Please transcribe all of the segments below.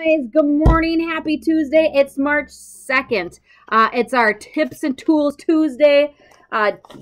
Guys, good morning. Happy Tuesday. It's March 2nd. It's our Tips and Tools Tuesday,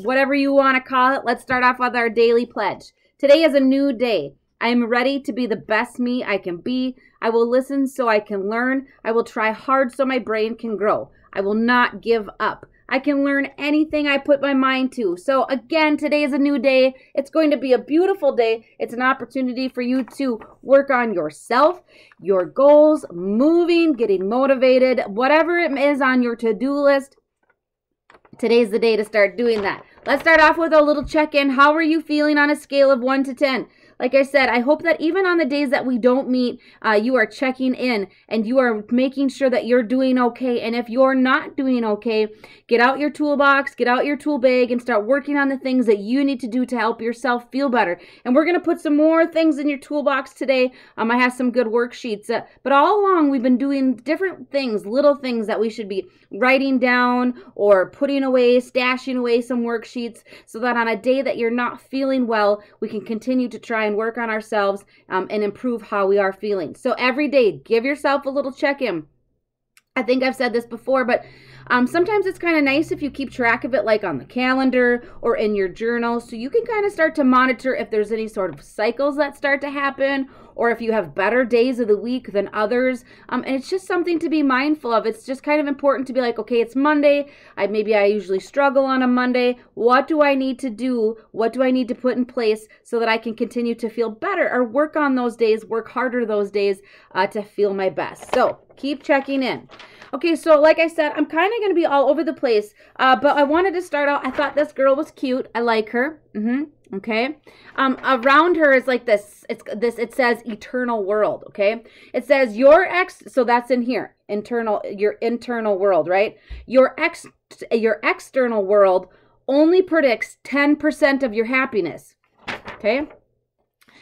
whatever you want to call it. Let's start off with our daily pledge. Today is a new day. I am ready to be the best me I can be. I will listen so I can learn. I will try hard so my brain can grow. I will not give up. I can learn anything I put my mind to. So again, today is a new day. It's going to be a beautiful day. It's an opportunity for you to work on yourself, your goals, moving, getting motivated, whatever it is on your to-do list. Today's the day to start doing that. Let's start off with a little check-in. How are you feeling on a scale of 1 to 10? Like I said, I hope that even on the days that we don't meet, you are checking in and you are making sure that you're doing okay. And if you're not doing okay, get out your toolbox, get out your tool bag, and start working on the things that you need to do to help yourself feel better. And we're going to put some more things in your toolbox today. I have some good worksheets. But all along, we've been doing different things, little things that we should be writing down or putting away, stashing away some worksheets so that on a day that you're not feeling well, we can continue to try and work on ourselves and improve how we are feeling. So every day, give yourself a little check-in. I think I've said this before, but sometimes it's kind of nice if you keep track of it like on the calendar or in your journal, so you can kind of start to monitor if there's any sort of cycles that start to happen or if you have better days of the week than others. And it's just something to be mindful of. It's just kind of important to be like, okay, it's Monday. Maybe I usually struggle on a Monday. What do I need to do? What do I need to put in place so that I can continue to feel better or work on those days, work harder those days to feel my best? So keep checking in. Okay, so like I said, I'm kind of going to be all over the place, but I wanted to start out. I thought this girl was cute. I like her. Okay. Around her is like this. It says eternal world. Okay. It says so that's in here. Your internal world, right? Your external world only predicts 10% of your happiness. Okay.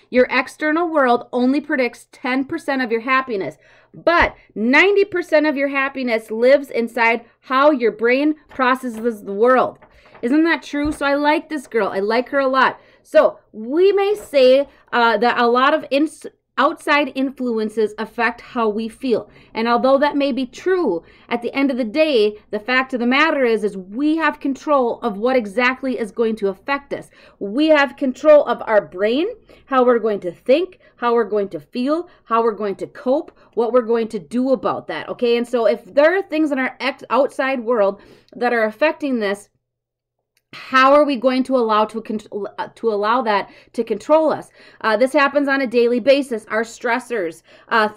Your external world only predicts 10% of your happiness, but 90% of your happiness lives inside how your brain processes the world. Isn't that true? So I like this girl. I like her a lot. So we may say that a lot of outside influences affect how we feel. And although that may be true, at the end of the day, the fact of the matter is we have control of what exactly is going to affect us. We have control of our brain, how we're going to think, how we're going to feel, how we're going to cope, what we're going to do about that. Okay. And so if there are things in our outside world that are affecting this, how are we going to allow that to control us? This happens on a daily basis. Our stressors,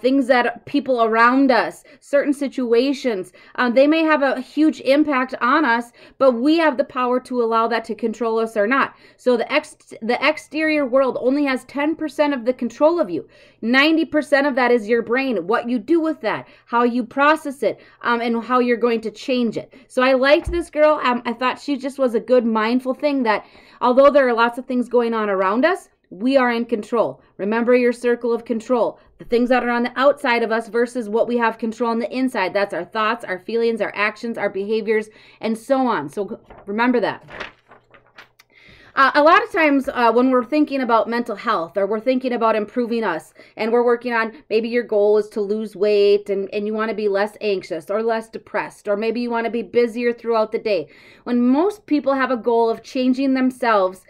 things that people around us, certain situations, they may have a huge impact on us, but we have the power to allow that to control us or not. So the exterior world only has 10% of the control of you. 90% of that is your brain, what you do with that, how you process it, and how you're going to change it. So I liked this girl. I thought she just was a good mindful thing that although there are lots of things going on around us, we are in control. Remember your circle of control. The things that are on the outside of us versus what we have control on the inside. That's our thoughts, our feelings, our actions, our behaviors, and so on. So remember that. A lot of times when we're thinking about mental health or we're thinking about improving us and we're working on maybe your goal is to lose weight and you want to be less anxious or less depressed, or maybe you want to be busier throughout the day. When most people have a goal of changing themselves,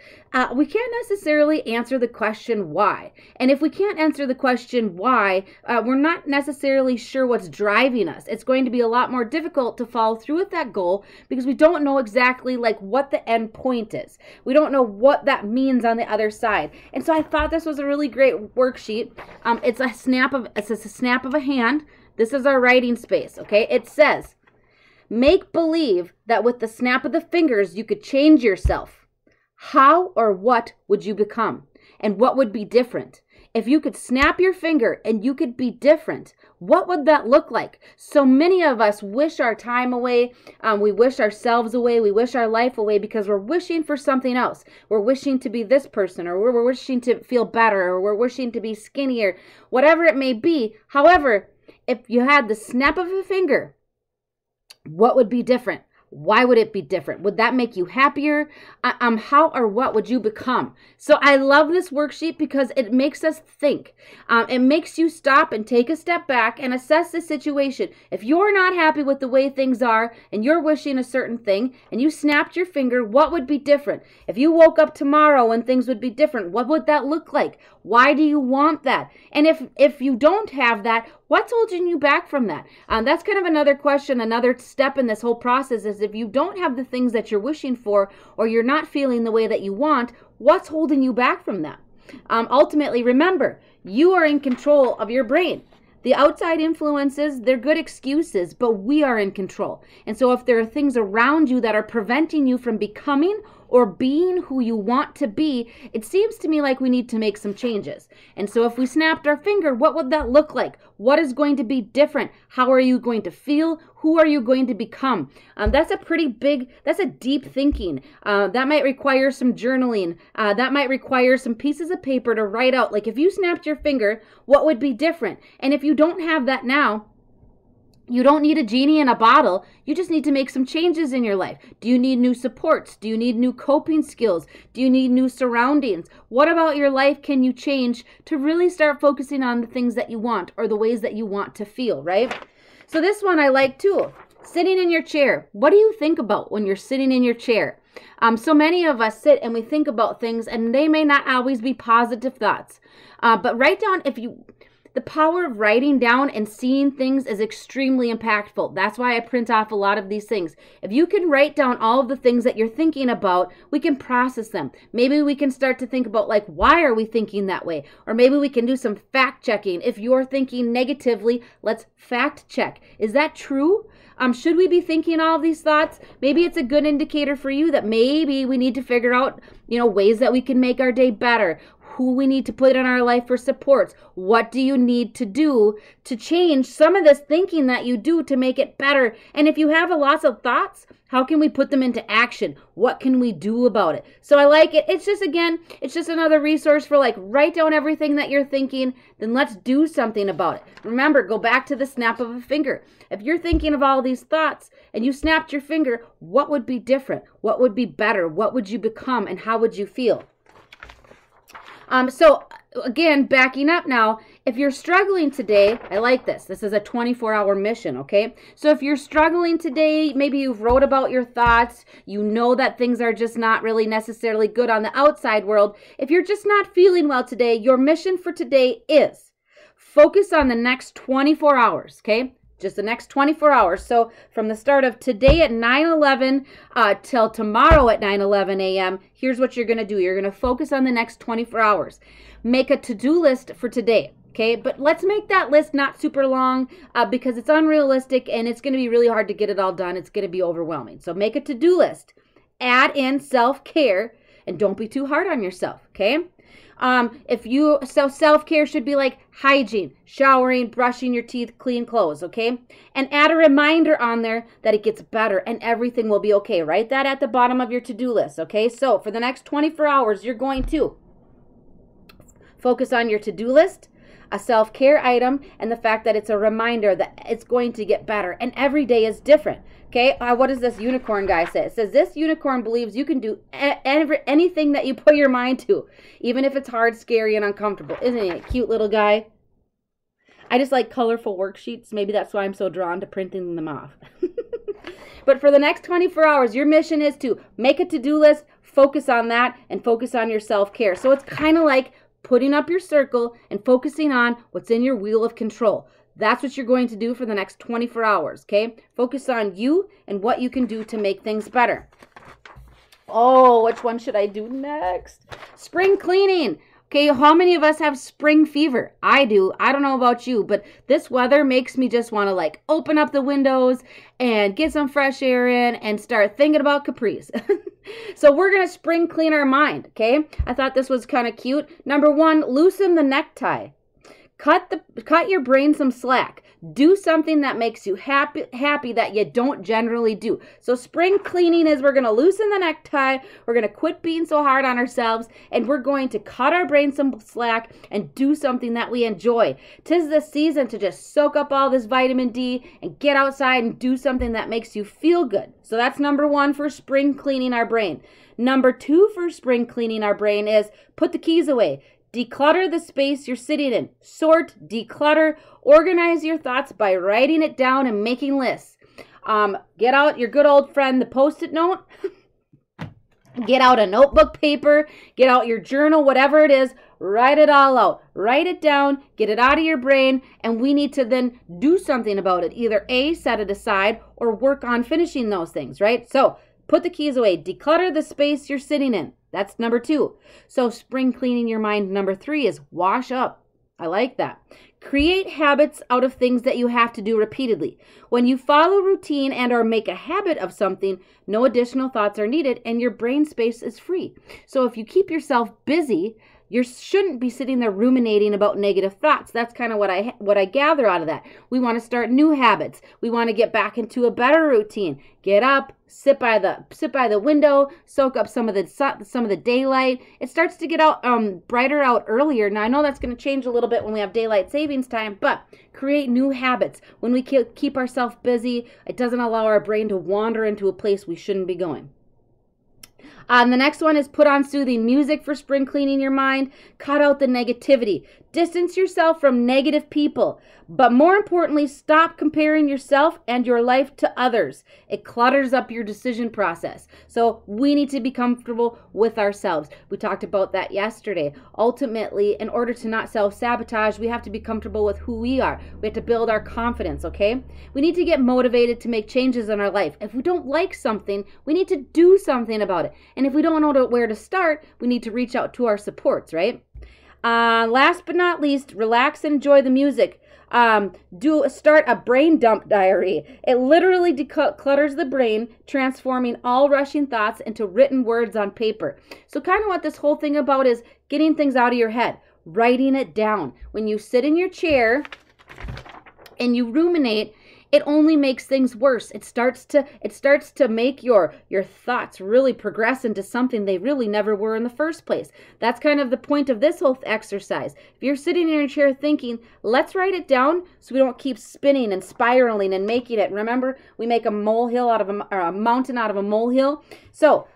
we can't necessarily answer the question why. And if we can't answer the question why, we're not necessarily sure what's driving us. It's going to be a lot more difficult to follow through with that goal because we don't know exactly like what the end point is. We don't know what that means on the other side. And so I thought this was a really great worksheet. It's a snap of a hand. This is our writing space, okay? It says, make believe that with the snap of the fingers you could change yourself. How or what would you become? And what would be different? If you could snap your finger and you could be different, what would that look like? So many of us wish our time away. We wish ourselves away. We wish our life away because we're wishing for something else. We're wishing to be this person, or we're wishing to feel better, or we're wishing to be skinnier, whatever it may be. However, if you had the snap of a finger, what would be different? Why would it be different? Would that make you happier? How or what would you become? So I love this worksheet because it makes us think. It makes you stop and take a step back and assess the situation. If you're not happy with the way things are and you're wishing a certain thing and you snapped your finger, what would be different? If you woke up tomorrow and things would be different, what would that look like? Why do you want that? And if you don't have that, what's holding you back from that? That's kind of another question, another step in this whole process is if you don't have the things that you're wishing for or you're not feeling the way that you want, what's holding you back from that? Ultimately, remember, you are in control of your brain. The outside influences, they're good excuses, but we are in control. And so if there are things around you that are preventing you from becoming or being who you want to be, it seems to me like we need to make some changes. And so if we snapped our finger, what would that look like? What is going to be different? How are you going to feel? Who are you going to become? That's a pretty big, that's a deep thinking. That might require some journaling. That might require some pieces of paper to write out. Like if you snapped your finger, what would be different? And if you don't have that now, you don't need a genie in a bottle. You just need to make some changes in your life. Do you need new supports? Do you need new coping skills? Do you need new surroundings? What about your life can you change to really start focusing on the things that you want or the ways that you want to feel, right? So this one I like too. Sitting in your chair. What do you think about when you're sitting in your chair? So many of us sit and we think about things and they may not always be positive thoughts. But write down the power of writing down and seeing things is extremely impactful. That's why I print off a lot of these things. If you can write down all of the things that you're thinking about, we can process them. Maybe we can start to think about like, why are we thinking that way? Or maybe we can do some fact checking. If you're thinking negatively, let's fact check. Is that true? Should we be thinking all of these thoughts? Maybe it's a good indicator for you that maybe we need to figure out, ways that we can make our day better. Who we need to put in our life for supports. What do you need to do to change some of this thinking that you do to make it better? And if you have lots of thoughts, how can we put them into action? What can we do about it? So I like it. It's just another resource for like, write down everything that you're thinking, then let's do something about it. Remember, go back to the snap of a finger. If you're thinking of all these thoughts and you snapped your finger, what would be different? What would be better? What would you become and how would you feel? So again, backing up now, if you're struggling today, I like this. This is a 24-hour mission, okay? So if you're struggling today, maybe you've wrote about your thoughts, you know that things are just not really necessarily good on the outside world. If you're just not feeling well today, your mission for today is focus on the next 24 hours, okay? Just the next 24 hours. So from the start of today at 9:11 till tomorrow at 9:11 a.m., here's what you're going to do. You're going to focus on the next 24 hours. Make a to-do list for today, okay? But let's make that list not super long because it's unrealistic and it's going to be really hard to get it all done. It's going to be overwhelming. So make a to-do list. Add in self-care and don't be too hard on yourself, okay? So self-care should be like hygiene, showering, brushing your teeth, clean clothes, okay? And add a reminder on there that it gets better and everything will be okay. Write that at the bottom of your to-do list, okay? So for the next 24 hours, you're going to focus on your to-do list, a self-care item, and the fact that it's a reminder that it's going to get better and every day is different. Okay, what does this unicorn guy say? It says, this unicorn believes you can do anything that you put your mind to, even if it's hard, scary, and uncomfortable. Isn't he a cute little guy? I just like colorful worksheets. Maybe that's why I'm so drawn to printing them off. But for the next 24 hours, your mission is to make a to-do list, focus on that, and focus on your self-care. So it's kind of like putting up your circle and focusing on what's in your wheel of control. That's what you're going to do for the next 24 hours, okay? Focus on you and what you can do to make things better. Oh, which one should I do next? Spring cleaning. Okay, how many of us have spring fever? I do. I don't know about you, but this weather makes me just want to like open up the windows and get some fresh air in and start thinking about capris. So we're going to spring clean our mind, okay? I thought this was kind of cute. Number one, loosen the necktie. Cut your brain some slack. Do something that makes you happy that you don't generally do. So spring cleaning is we're going to loosen the necktie, we're going to quit being so hard on ourselves, and we're going to cut our brain some slack and do something that we enjoy. 'Tis the season to just soak up all this vitamin D and get outside and do something that makes you feel good. So that's number 1 for spring cleaning our brain. Number 2 for spring cleaning our brain is put the keys away. Declutter the space you're sitting in. Sort, declutter, organize your thoughts by writing it down and making lists. Get out your good old friend, the Post-it note. Get out a notebook paper. Get out your journal, whatever it is. Write it all out. Write it down. Get it out of your brain. And we need to then do something about it. Either A, set it aside, or work on finishing those things, right? So put the keys away. Declutter the space you're sitting in. That's number 2. So spring cleaning your mind, number 3 is wash up. I like that. Create habits out of things that you have to do repeatedly. When you follow routine and or make a habit of something, no additional thoughts are needed and your brain space is free. So if you keep yourself busy, you shouldn't be sitting there ruminating about negative thoughts. That's kind of what I gather out of that. We want to start new habits. We want to get back into a better routine. Get up, sit by the window, soak up some of the daylight. It starts to get out brighter out earlier. Now I know that's going to change a little bit when we have daylight savings time, but create new habits. When we keep ourselves busy, it doesn't allow our brain to wander into a place we shouldn't be going. The next one is put on soothing music for spring cleaning your mind. Cut out the negativity. Distance yourself from negative people. But more importantly, stop comparing yourself and your life to others. It clutters up your decision process. So we need to be comfortable with ourselves. We talked about that yesterday. Ultimately, in order to not self-sabotage, we have to be comfortable with who we are. We have to build our confidence, okay? We need to get motivated to make changes in our life. If we don't like something, we need to do something about it. And if we don't know where to start, we need to reach out to our supports, right? Last but not least, relax and enjoy the music. Start a brain dump diary. It literally declutters the brain, transforming all rushing thoughts into written words on paper. So kind of what this whole thing about is getting things out of your head, writing it down. When you sit in your chair and you ruminate, it only makes things worse. It starts to make your thoughts really progress into something they really never were in the first place. That's kind of the point of this whole exercise. If you're sitting in your chair thinking, let's write it down so we don't keep spinning and spiraling and making it. Remember, we make a molehill out of a mountain out of a molehill. So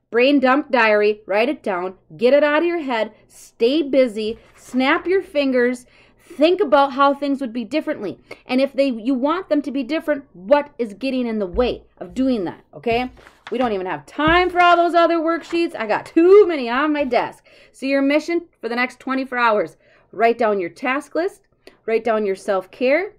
brain dump diary, write it down, get it out of your head, stay busy, snap your fingers. Think about how things would be differently. And if you want them to be different, what is getting in the way of doing that, okay? We don't even have time for all those other worksheets. I got too many on my desk. So your mission for the next 24 hours, write down your task list, write down your self-care.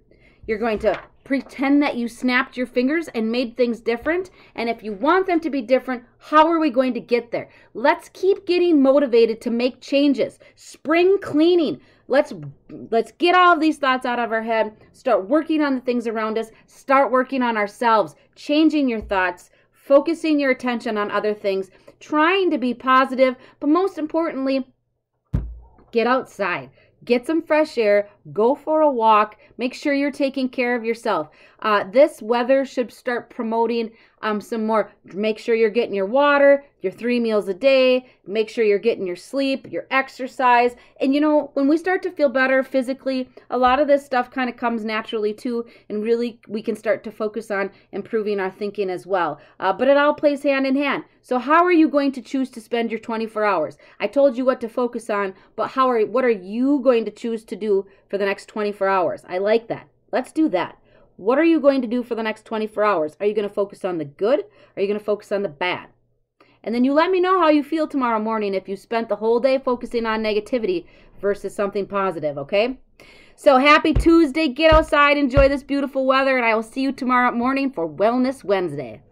You're going to pretend that you snapped your fingers and made things different. And if you want them to be different, how are we going to get there? Let's keep getting motivated to make changes. Spring cleaning. Let's get all of these thoughts out of our head, start working on the things around us, start working on ourselves, changing your thoughts, focusing your attention on other things, trying to be positive, but most importantly, get outside. Get some fresh air, go for a walk, make sure you're taking care of yourself. This weather should start promoting some more. Make sure you're getting your water, your 3 meals a day, make sure you're getting your sleep, your exercise. And you know, when we start to feel better physically, a lot of this stuff kind of comes naturally too, and really we can start to focus on improving our thinking as well. But it all plays hand in hand. So how are you going to choose to spend your 24 hours? I told you what to focus on, but what are you going to choose to do for the next 24 hours? I like that. Let's do that. What are you going to do for the next 24 hours? Are you going to focus on the good? Or are you going to focus on the bad? And then you let me know how you feel tomorrow morning if you spent the whole day focusing on negativity versus something positive, okay? So happy Tuesday. Get outside, enjoy this beautiful weather, and I will see you tomorrow morning for Wellness Wednesday.